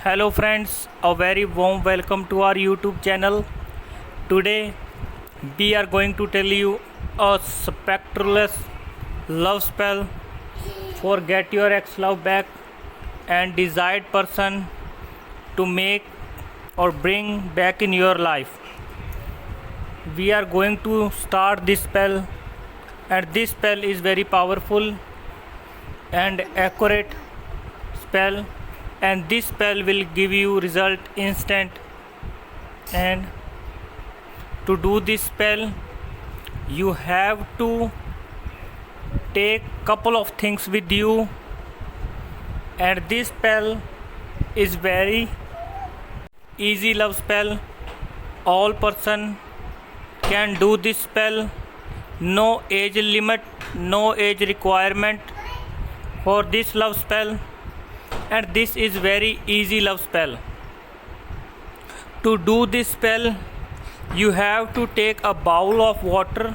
Hello friends, a very warm welcome to our YouTube channel. Today we are going to tell you a spectreless love spell for get your ex love back and desired person to make or bring back in your life. We are going to start this spell, and this spell is very powerful and accurate spell, and this spell will give you result instant. And to do this spell you have to take couple of things with you, and this spell is very easy love spell. All person can do this spell. No age limit, no age requirement for this love spell, and this is very easy love spell. To do this spell you have to take a bowl of water,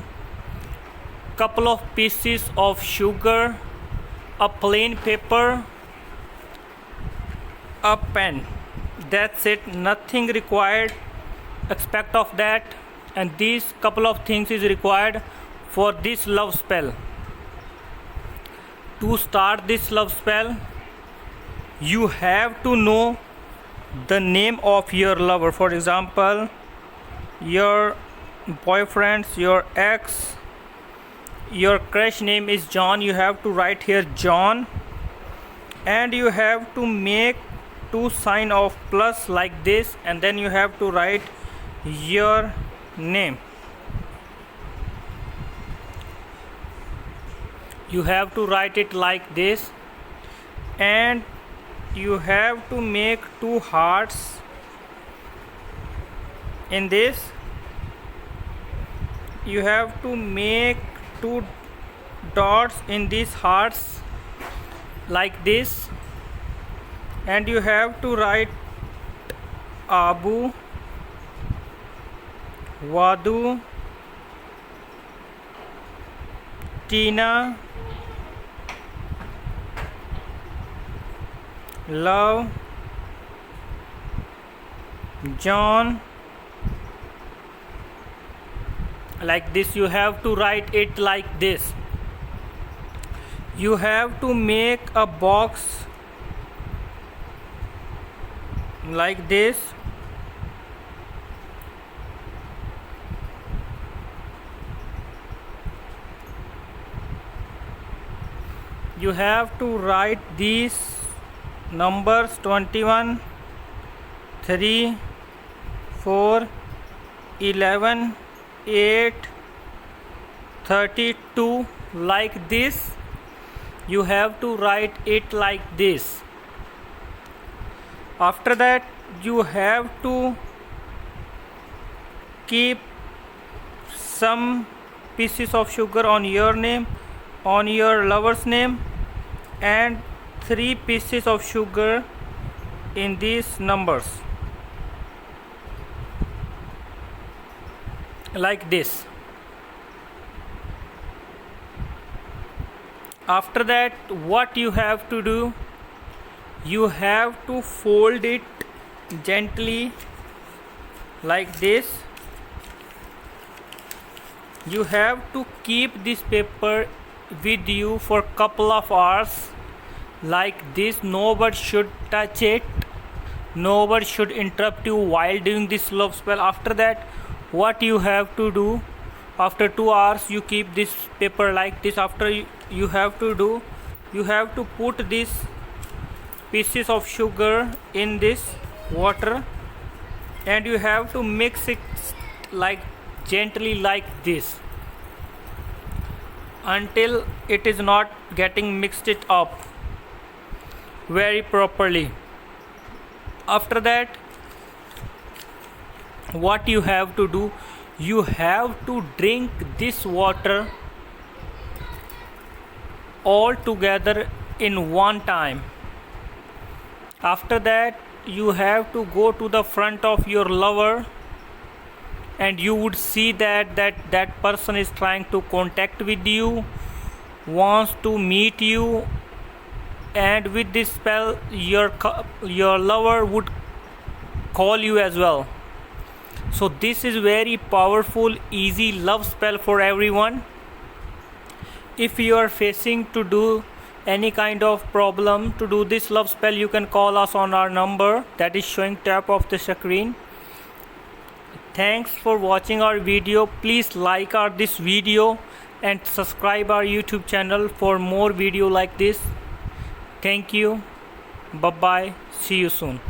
couple of pieces of sugar, a plain paper, a pen. That's it, nothing required expect of that. And these couple of things is required for this love spell. To start this love spell you have to know the name of your lover. For example, your boyfriend, your ex, your crush name is John. You have to write here John, and you have to make two sign of plus like this, and then you have to write your name. You have to write it like this, and you have to make two hearts in this. You have to make two dots in these hearts like this, and you have to write Abu, Wadu, Tina, love, John, like this. You have to write it like this. You have to make a box like this. You have to write these numbers 21, 3, 4, 11, 8, 32 like this. You have to write it like this. After that you have to keep some pieces of sugar on your name, on your lover's name, and 3 pieces of sugar in these numbers like this. After that what you have to do, you have to fold it gently like this. You have to keep this paper with you for couple of hours like this. Nobody should touch it, nobody should interrupt you while doing this love spell. After that what you have to do, after 2 hours you keep this paper like this. After you have to do, you have to put these pieces of sugar in this water, and you have to mix it like gently like this until it is not getting mixed it up very properly. After that what you have to do, you have to drink this water all together in one time. After that you have to go to the front of your lover, and you would see that person is trying to contact with you, wants to meet you, and with this spell your lover would call you as well. So this is very powerful, easy love spell for everyone. If you are facing to do any kind of problem to do this love spell, you can call us on our number that is showing top of the screen. Thanks for watching our video. Please like this video and subscribe our YouTube channel for more video like this. Thank you. Bye bye. See you soon.